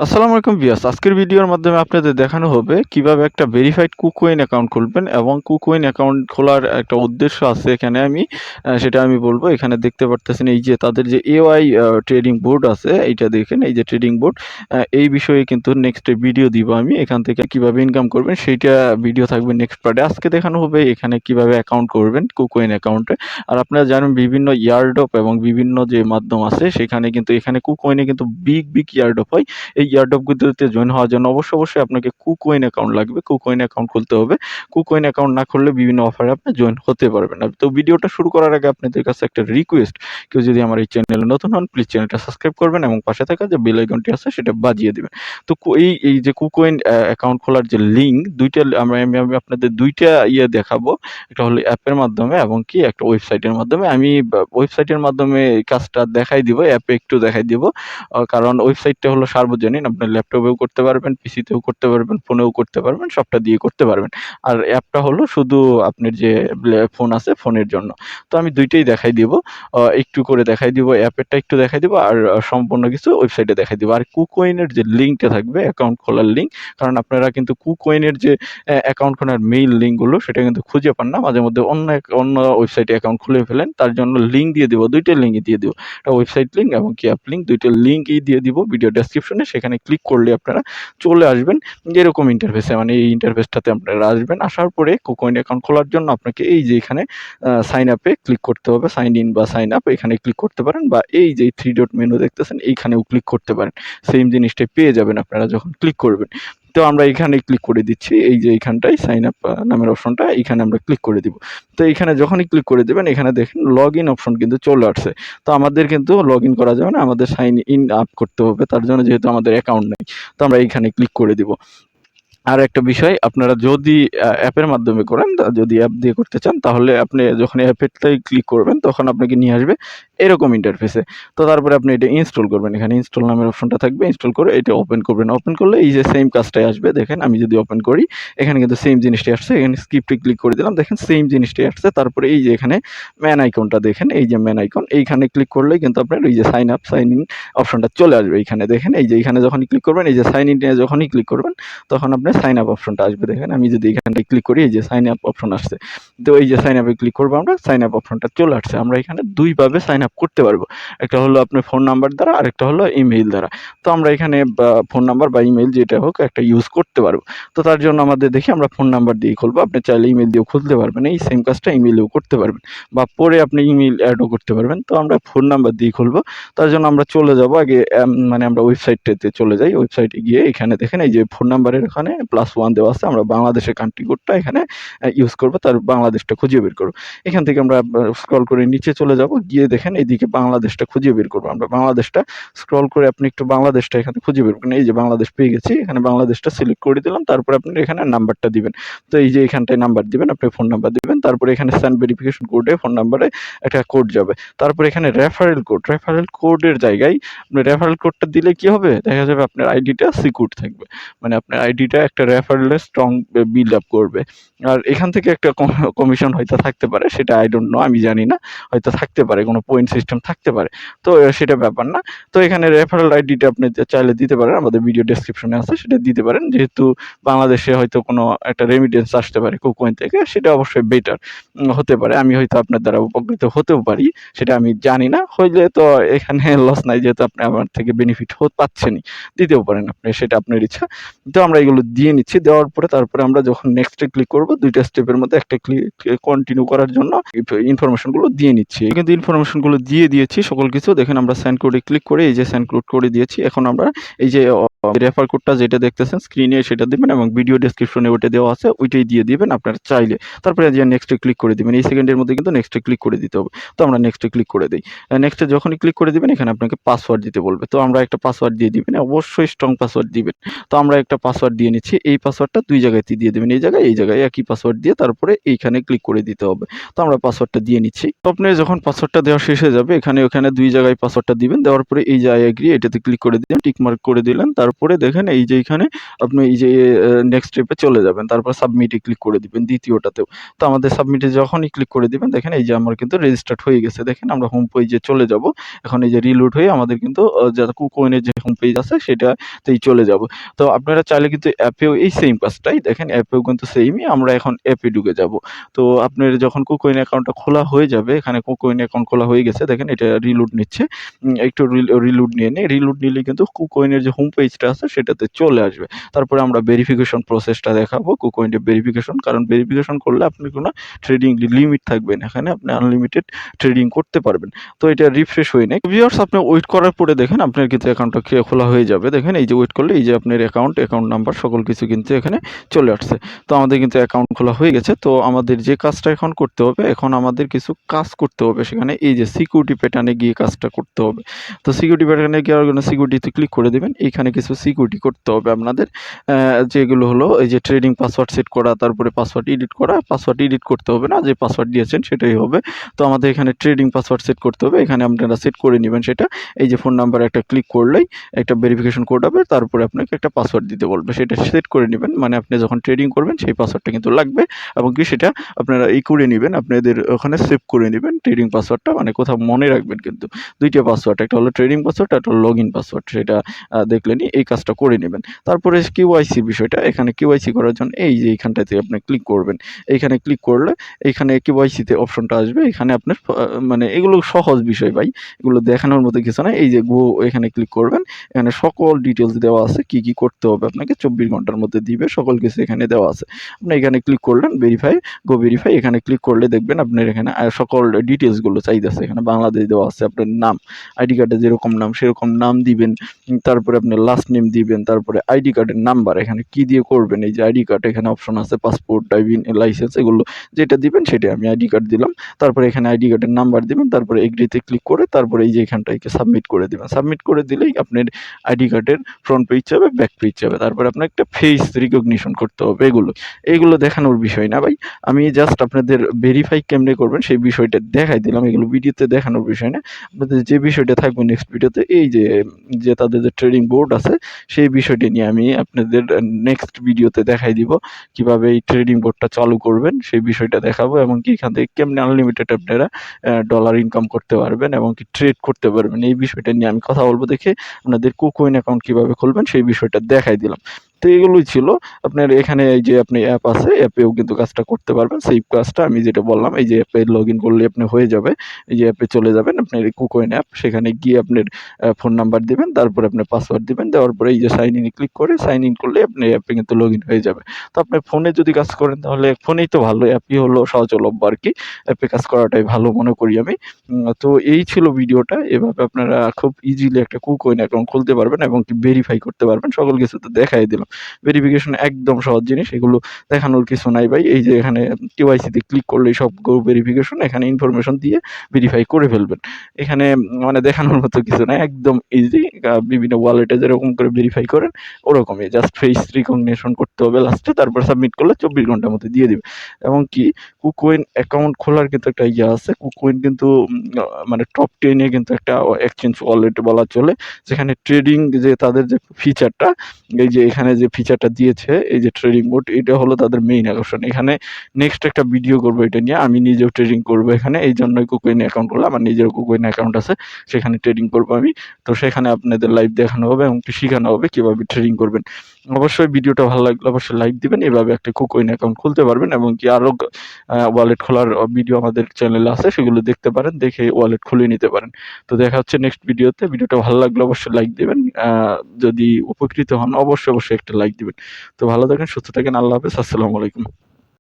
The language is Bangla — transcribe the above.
আসসালামু আলাইকুম ভিউয়ার্স। আজকের ভিডিওর মাধ্যমে আপনাদের দেখানো হবে কিভাবে একটা ভেরিফাইড কুকোইন অ্যাকাউন্ট খুলবেন এবং কুকোইন অ্যাকাউন্ট খোলার একটা উদ্দেশ্য আছে এখানে সেটা আমি বলবো। এখানে দেখতে পারতেছেন এই যে তাদের যে এওয়াই ট্রেডিং বোর্ড আছে এইটা দেখেন, এই যে ট্রেডিং বোর্ড, এই বিষয়ে কিন্তু নেক্সট ভিডিও দিব আমি। এখান থেকে কিভাবে ইনকাম করবেন সেইটা ভিডিও থাকবে নেক্সট পার্টে। আজকে দেখানো হবে এখানে কিভাবে অ্যাকাউন্ট করবেন কুকোইন অ্যাকাউন্টে। আর আপনারা জানেন বিভিন্ন ইয়ারড্রপ এবং বিভিন্ন যে মাধ্যম আছে সেখানে কিন্তু এখানে কুকোইনে কিন্তু বিগ ইয়ারড্রপ হয়। এই এয়ারড্রপগুলোতে জয়েন হওয়ার জন্য অবশ্যই আপনাকে কুকোইন অ্যাকাউন্ট লাগবে। কুকোইন অ্যাকাউন্ট খুলতে হবে। কুকোইন অ্যাকাউন্ট না খুললে বিভিন্ন অফারে আপনি জয়েন হতে পারবেন না। তো ভিডিওটা শুরু করার আগে আপনাদের কাছে একটা রিকোয়েস্ট, কেউ যদি আমার এই চ্যানেলে নতুন হন প্লিজ চ্যানেলটা সাবস্ক্রাইব করবেন এবং পাশে থাকা যে বেল আইকনটি আছে সেটা বাজিয়ে দিবেন। তো এই যে কুকোইন অ্যাকাউন্ট খোলার যে লিঙ্ক দুইটা আমি আপনাদের দুইটা দেখাবো। একটা হলো অ্যাপের মাধ্যমে এবং কি একটা ওয়েবসাইটের মাধ্যমে। আমি ওয়েবসাইটের মাধ্যমে এই কাজটা দেখাই দিব, অ্যাপে একটু দেখাই দিব। কারণ ওয়েবসাইটটা হলো সার্বজনীন। আপনি ল্যাপটপেও করতে পারবেন, পিসিতেও করতে পারবেন, ফোনেও করতে পারবেন, সবটা দিয়ে করতে পারবেন। আর অ্যাপটা হলো শুধু আপনার যে ফোন আছে ফোনের জন্য। তো আমি দুইটাই দেখাই দিব। একটু করে দেখাই দিব, অ্যাপেরটা একটু দেখাই দিব আর সম্পূর্ণ কিছু ওয়েবসাইটে দেখাই দিব। আর কুকোইনের যে লিঙ্কটা থাকবে অ্যাকাউন্ট খোলার লিঙ্ক, কারণ আপনারা কিন্তু কুকোইনের যে অ্যাকাউন্ট খোলার মেইল লিঙ্কগুলো সেটা কিন্তু খুঁজে পান না। মাঝে মধ্যে অন্য ওয়েবসাইটে অ্যাকাউন্ট খুলে ফেলেন। তার জন্য লিঙ্ক দিয়ে দিব, দুইটা লিঙ্কই দিয়ে দিব। একটা ওয়েবসাইট লিঙ্ক এবং কি অ্যাপ লিঙ্ক, দুইটা লিঙ্কই দিয়ে দিব ভিডিও ডেসক্রিপশনে। সেখানে ক্লিক করলে আপনারা চলে আসবেন এরকম ইন্টারফেসে, মানে এই ইন্টারফেসটাতে আপনারা আসবেন। আসার পরে কুকোইন অ্যাকাউন্ট খোলার জন্য আপনাকে এই যে এখানে সাইন আপে ক্লিক করতে হবে। সাইন ইন বা সাইন আপ এখানে ক্লিক করতে পারেন, বা এই যে 3 ডট মেনু দেখতেছেন এইখানেও ক্লিক করতে পারেন। সেম জিনিসটাই পেয়ে যাবেন আপনারা যখন ক্লিক করবেন। তো আমরা এখানে ক্লিক করে দিচ্ছি, এই যে এইখানটায় সাইন আপ নামের অপশনটা, এইখানে আমরা ক্লিক করে দিব। তো এইখানে যখনই ক্লিক করে দিবেন এখানে দেখেন লগ ইন অপশন কিন্তু চলে আসছে। তো আমাদের কিন্তু লগ ইন করা যাবে না, আমাদের সাইন ইন আপ করতে হবে। তার জন্য যেহেতু আমাদের অ্যাকাউন্ট নেই, তো আমরা এইখানে ক্লিক করে দিব। আর একটা বিষয়, আপনারা যদি অ্যাপের মাধ্যমে করেন, যদি অ্যাপ দিয়ে করতে চান, তাহলে আপনি যখন অ্যাপেরটাই ক্লিক করবেন তখন আপনাকে নিয়ে আসবে এরকম ইন্টারফেসে। তো তারপরে আপনি এটা ইনস্টল করবেন। এখানে ইনস্টল নামের অপশনটা থাকবে, ইনস্টল করে এটা ওপেন করবেন। ওপেন করলে এই যে সেম কাজটাই আসবে। দেখেন আমি যদি ওপেন করি এখানে কিন্তু সেম জিনিসটাই আসছে। এখানে স্ক্রিপ্টে ক্লিক করে দিলাম, দেখেন সেম জিনিসটাই আসছে। তারপরে এই যে এখানে ম্যান আইকনটা দেখেন, এই যে ম্যান আইকন, এইখানে ক্লিক করলেই কিন্তু আপনার এই যে সাইন আপ সাইন ইন অপশনটা চলে আসবে। এইখানে দেখেন, এই যে এখানে যখনই ক্লিক করবেন, এই যে সাইন ইন যখনই ক্লিক করবেন তখন আপনার সাইন আপ অপশনটা আসবে। দেখেন আমি যদি এখানটায় ক্লিক করি এই যে সাইন আপ অপশন আসছে। তো এই যে সাইন আপে ক্লিক করবো, আমরা সাইন আপ অপশনটা চলে আসছে। আমরা এখানে দুইভাবে সাইন আপ করতে পারবো, একটা হলো আপনার ফোন নাম্বার দ্বারা, আরেকটা হলো ইমেইল দ্বারা। তো আমরা এখানে ফোন নাম্বার বা ইমেইল যেটা হোক একটা ইউজ করতে পারবো। তো তার জন্য আমাদের দেখি আমরা ফোন নাম্বার দিয়ে খুলবো। আপনি চাইলে ইমেইল দিয়েও খুলতে পারবেন, এই সেম কাজটা ইমেইলেও করতে পারবেন, বা পরে আপনি ইমেইল অ্যাডও করতে পারবেন। তো আমরা ফোন নাম্বার দিয়ে খুলবো। তার জন্য আমরা চলে যাব আগে, মানে আমরা ওয়েবসাইটটাতে চলে যাই। ওয়েবসাইটে গিয়ে এখানে দেখেন এই যে ফোন নাম্বারের ওখানে +1 দেওয়া আছে। আমরা বাংলাদেশের কান্ট্রি কোডটা এখানে ইউজ করব, তার বাংলাদেশটা খুঁজে বের করব। এখান থেকে আমরা স্ক্রল করে নিচে চলে যাব, গিয়ে দেখেন এইদিকে বাংলাদেশটা খুঁজে বের করব। আমরা বাংলাদেশটা স্ক্রল করে আপনি একটু বাংলাদেশটা এখানে খুঁজে বের করুন। এই যে বাংলাদেশ পেয়ে গেছি, এখানে বাংলাদেশটা সিলেক্ট করে দিলাম। তারপরে আপনি এখানে নাম্বারটা দিবেন। তো এই যে এখানটায় নাম্বার দিবেন, আপনি ফোন নাম্বার দিবেন। তারপরে এখানে সেন্ড ভেরিফিকেশন কোডে ফোন নাম্বারে একটা কোড যাবে। তারপরে এখানে রেফারেল কোডের জায়গায় আপনি রেফারেল কোডটা দিলে কি হবে, দেখা যাবে আপনার আইডিটা সিকিউর থাকবে। মানে আপনার আইডিটা একটা রেফারেলে স্ট্রং বিল্ড আপ করবে। আর এখান থেকে একটা কমিশন হয়তো থাকতে পারে, সেটা আই ডোন্ট নো, আমি জানি না। হয়তো থাকতে পারে, কোনো পয়েন্ট সিস্টেম থাকতে পারে। তো সেটা ব্যাপার না। তো এখানে রেফারেল আইডিটা আপনি চাইলে দিতে পারেন, আমাদের ভিডিও ডেসক্রিপশনে আছে, সেটা দিতে পারেন। যেহেতু বাংলাদেশে হয়তো কোনো একটা রেমিটেন্স আসতে পারে কুকোইন থেকে, সেটা অবশ্যই বেটার হতে পারে। আমি হয়তো আপনার দ্বারা উপকৃত হতেও পারি, সেটা আমি জানি না। হইলে তো এখানে লস নাই, যেহেতু আপনি আমার থেকে বেনিফিট পাচ্ছেনই। দিতেও পারেন আপনি, সেটা আপনার ইচ্ছা। তো আমরা এগুলো দিয়ে নিচ্ছি। দেওয়ার পরে তারপরে আমরা যখন নেক্সটে ক্লিক করব, ২ টা স্টেপের মধ্যে একটা কন্টিনিউ করার জন্য ইনফরমেশনগুলো দিয়ে নিচ্ছি। কিন্তু ইনফরমেশনগুলো দিয়ে দিয়েছি সকল কিছু। দেখেন আমরা সেন্ড কোডে ক্লিক করে এই যে সেন্ড কোড করে দিয়েছি। এখন আমরা এই যে রেফার কোডটা যেটা দেখতেছেন স্ক্রিনে সেটা দিবেন, এবং ভিডিও ডেসক্রিপশনে ওইটা দেওয়া আছে, ওইটাই দিয়ে দিবেন আপনারা চাইলে। তারপরে যে নেক্সটে ক্লিক করে দিবেন। এই সেকেন্ডের মধ্যে কিন্তু নেক্সটে ক্লিক করে দিতে হবে। তো আমরা নেক্সটে ক্লিক করে দেই। নেক্সটে যখনই ক্লিক করে দিবেন এখানে আপনাকে পাসওয়ার্ড দিতে বলবে। তো আমরা একটা পাসওয়ার্ড দিয়ে দিবেন, অবশ্যই স্ট্রং পাসওয়ার্ড দিবেন। তো আমরা একটা পাসওয়ার্ড দিয়ে নিচ্ছি। এই পাসওয়ার্ডটা 2 জায়গাতেই দিয়ে দিবেন। এই জায়গায় একই পাসওয়ার্ড দিয়ে তারপরে এইখানে ক্লিক করে দিতে হবে। তো আমরা পাসওয়ার্ডটা দিয়ে নিচ্ছি। তো আপনি যখন পাসওয়ার্ডটা দেওয়া শেষ হয়ে যাবে, ওখানে 2 জায়গায় পাসওয়ার্ডটা দিবেন। দেওয়ার পরে এই যে আই এগ্রি এটাতে ক্লিক করে দিলেন, টিক মার্ক করে দিলেন। তারপরে দেওয়ার পরে দেখেন এই যে এখানে আপনি এই যে নেক্সট স্টেপে চলে যাবেন। তারপর সাবমিটে ক্লিক করে দিবেন দ্বিতীয়টাতেও। তো আমাদের সাবমিটে যখনই ক্লিক করে দিবেন দেখেন এই যে আমার কিন্তু রেজিস্টার্ড হয়ে গেছে। দেখেন আমরা হোম পেজে চলে যাব। এখন এই যে রিলোড হয়ে আমাদের কিন্তু যা কুকয়েনের যে হোম পেজ আছে সেটাতেই চলে যাব। তো আপনারা চাইলে কিন্তু অ্যাপেও এই সেম কাজটাই দেখেন অ্যাপেও কিন্তু সেমই। আমরা এখন অ্যাপে ঢুকে যাব। তো আপনার যখন কুকয়েন অ্যাকাউন্টটা খোলা হয়ে যাবে, এখানে কুকয়েন অ্যাকাউন্ট খোলা হয়ে গেছে। দেখেন এটা রিলোড নিচ্ছে। একটু রিলোড নিয়ে নেই। রিলোড নিলে কিন্তু কুকয়েনের যে হোম পেজটা আছে সেটাতে চলে আসবে। তারপরে আমরা ভেরিফিকেশন প্রসেসটা দেখাবো কুকয়েনের ভেরিফিকেশন। কারণ ভেরিফিকেশন করলে আপনার কোনো ট্রেডিং লিমিট থাকবে না। এখানে আপনি আনলিমিটেড ট্রেডিং করতে পারবেন। তো এটা রিফ্রেশ হয়ে নেই। ভিউয়ার্স আপনি ওয়েট করার পরে দেখেন আপনার কিন্তু অ্যাকাউন্টটা খোলা হয়ে যাবে। দেখেন এই যে ওয়েট করলে এই যে আপনার অ্যাকাউন্ট নাম্বার সকল কিছু কিন্তু এখানে চলে আসছে। তো আমাদের কিন্তু অ্যাকাউন্ট খোলা হয়ে গেছে। তো আমাদের যে কাজটা এখন করতে হবে, এখন আমাদের কিছু কাজ করতে হবে। সেখানে এই যে সিকিউরিটি প্যাটার্নে গিয়ে কাজটা করতে হবে। তো সিকিউরিটি প্যাটার্নে যাওয়ার জন্য সিকিউরিটিতে ক্লিক করে দিবেন। এইখানে কিছু সিকিউরিটি করতে হবে আপনাদের। যেগুলো হলো এই যে ট্রেডিং পাসওয়ার্ড সেট করা, তারপরে পাসওয়ার্ড এডিট করা। পাসওয়ার্ড এডিট করতে হবে না, যে পাসওয়ার্ড দিয়েছেন সেটাই হবে। তো আমাদের এখানে ট্রেডিং পাসওয়ার্ড সেট করতে হবে। এখানে আপনারা সেট করে নিবেন সেটা। এই যে ফোন নাম্বার একটা ক্লিক করলেই একটা ভেরিফিকেশন কোড হবে, তারপরে আপনাকে একটা পাসওয়ার্ড দিতে বলবে। সেটা সেট করে নিবেন। মানে আপনি যখন ট্রেডিং করবেন সেই পাসওয়ার্ডটা কিন্তু লাগবে এবং কি সেটা আপনারা করে নিবেন, আপনাদের ওখানে সেভ করে নিবেন ট্রেডিং পাসওয়ার্ডটা, মানে কোথাও মনে রাখবেন কিন্তু। ২ টা পাসওয়ার্ড, একটা হলো ট্রেডিং পাসওয়ার্ড, একটা হলো লগইন পাসওয়ার্ড। সেটা দেখলেনই, এই কাজটা করে নিবেন। তারপরে কেওয়াইসি বিষয়টা, এখানে কেওয়াইসি করার জন্য এই যে এইখানটাতে আপনি ক্লিক করবেন। এইখানে ক্লিক করলে এইখানে কেওয়াইসিতে অপশনটা আসবে। এখানে আপনার মানে এগুলো সহজ বিষয় ভাই, এগুলো দেখানোর মতো কিছু না। এই যে গো এখানে ক্লিক করবেন। এখানে সকল ডিটেইলস দেওয়া আছে, কি কি করতে হবে আপনাকে ২৪ ঘন্টার মধ্যে দিবে, সকল কিছু এখানে দেওয়া আছে। আপনি এখানে ক্লিক করলেন গো ভেরিফাই, এখানে ক্লিক করলে দেখবেন আপনার এখানে সকল ডিটেইলস গুলো চাইতেছে। এখানে বাংলাদেশ দেওয়া আছে, আপনার নাম, আইডি কার্ডে যেরকম নাম সেরকম নাম দিবেন। তারপরে আপনার লাস্ট নেম দিবেন, তারপরে আইডি কার্ডের নাম্বার এখানে কি দিয়ে করবেন, এই যে আইডি কার্ড এখানে অপশন আছে, পাসপোর্ট, ড্রাইভিং লাইসেন্স, এগুলো যেটা দিবেন সেটাই। আমি আইডি কার্ড দিলাম। তারপরে এখানে আইডি কার্ডের নাম্বার দিবেন, তারপরে এগ্রিতে ক্লিক করে তারপরে এই যে এখানটায় সাবমিট করে দিবেন। সাবমিট করে দিলেই আপনার আইডি কার্ডের ফ্রন্ট পেজ যাবে, ব্যাক পেজ যাবে। তারপরে আপনার একটা ফেস রিকগনিশন করতে হবে। এগুলো দেখানোর বিষয় না ভাই। আমি জাস্ট আপনাদের ভেরিফাই কেমনে করবেন সেই বিষয়টা দেখাই দিলাম। এগুলো ভিডিওতে দেখানোর বিষয় না। আপনাদের যে বিষয়টা থাকবে নেক্সট ভিডিওতে, এই যে তাদের যে ট্রেডিং বোর্ড আছে সেই বিষয়টি নিয়ে আমি আপনাদের নেক্সট ভিডিওতে দেখাই দিব। কিভাবে এই ট্রেডিং বোর্ডটা চালু করবেন সেই বিষয়টা দেখাবো, এবং কি এখান থেকে কেমনে আনলিমিটেড আপনারা ডলার ইনকাম করতে পারবেন এবং কি ট্রেড করতে পারবেন। এই বিষয়টা নিয়ে আমি কথা বলবো দেখে আপনাদের কুকয়েন অ্যাকাউন্ট কিভাবে খুলবেন সেই বিষয়টা দেখাই দিলাম। তো এগুলোই ছিল। আপনার এখানে এই যে আপনি অ্যাপ আছে, অ্যাপেও কিন্তু কাজটা করতে পারবেন। সেই কাজটা আমি যেটা বললাম, এই যে অ্যাপে লগইন করলে আপনি হয়ে যাবে। এই যে অ্যাপে চলে যাবেন, আপনার এই কুকয়েন অ্যাপ, সেখানে গিয়ে আপনার ফোন নাম্বার দিবেন, তারপরে আপনার পাসওয়ার্ড দিবেন। দেওয়ার পরে এই যে সাইন ইন এ ক্লিক করে সাইন ইন করলে আপনি অ্যাপে কিন্তু লগইন হয়ে যাবে। তো আপনার ফোনে যদি কাজ করেন তাহলে ফোনেই তো ভালো, অ্যাপই হলো সহজলভ্য আরকি। অ্যাপে কাজ করাটাই ভালো মনে করি আমি। তো এই ছিল ভিডিওটা। এভাবে আপনারা খুব ইজিলি একটা কুকয়েন অ্যাকাউন্ট খুলতে পারবেন এবং কি ভেরিফাই করতে পারবেন। সকল কিছু তো দেখাই দিলাম। ভেরিফিকেশন একদম সহজ জিনিস, এগুলো দেখানোর কিছু নাই ভাই। এই যে এখানে কেওয়াইসি তে ক্লিক করলেই সব ভেরিফিকেশন, এখানে ইনফরমেশন দিয়ে ভেরিফাই করে ফেলবেন। এখানে মানে দেখানোর মতো কিছু নাই, একদম ইজি। বিভিন্ন ওয়ালেটে যেরকম করে ভেরিফাই করেন ওরকমই, জাস্ট ফেস রিকগনিশন করতে হবে লাস্টে, তারপর সাবমিট করলে ২৪ ঘন্টার মধ্যে দিয়ে দিবে। এবং কি কুকয়েন অ্যাকাউন্ট খোলার কিন্তু একটা ইয়ে আছে। কুকয়েন কিন্তু মানে টপ 10 এ কিন্তু একটা এক্সচেঞ্জ ওয়ালেট বলা চলে। যেখানে ট্রেডিং যে তাদের যে ফিচারটা, এই যে এখানে যে ফিচারটা দিয়েছে এই যে ট্রেডিং মোড, এটা হলো তাদের মেইন আকর্ষণ। এখানে নেক্সট একটা ভিডিও করবো এটা নিয়ে। আমি নিজেও ট্রেডিং করবো এখানে, এই জন্যই কুকয়েন অ্যাকাউন্ট করলাম। আমার নিজেরও কুকয়েন অ্যাকাউন্ট আছে, সেখানে ট্রেডিং করবো আমি। তো সেখানে আপনাদের লাইভ দেখানো হবে এবং শেখানো হবে কিভাবে ট্রেডিং করবেন। অবশ্যই ভিডিওটা ভালো লাগলে অবশ্যই লাইক দিবেন। এভাবে একটা কুকয়েন অ্যাকাউন্ট খুলতে পারবেন এবং কি আরো ওয়ালেট খোলার ভিডিও আমাদের চ্যানেলে আছে, সেগুলো দেখতে পারেন, দেখে ওয়ালেট খুলে নিতে পারেন। তো দেখা হচ্ছে নেক্সট ভিডিওতে। ভিডিওটা ভালো লাগলে অবশ্যই লাইক দিবেন। যদি উপকৃত হন অবশ্যই একটা লাইক দিবেন। তো ভালো থাকেন, সুস্থ থাকেন। আল্লাহ হাফেজ। আসসালামু আলাইকুম।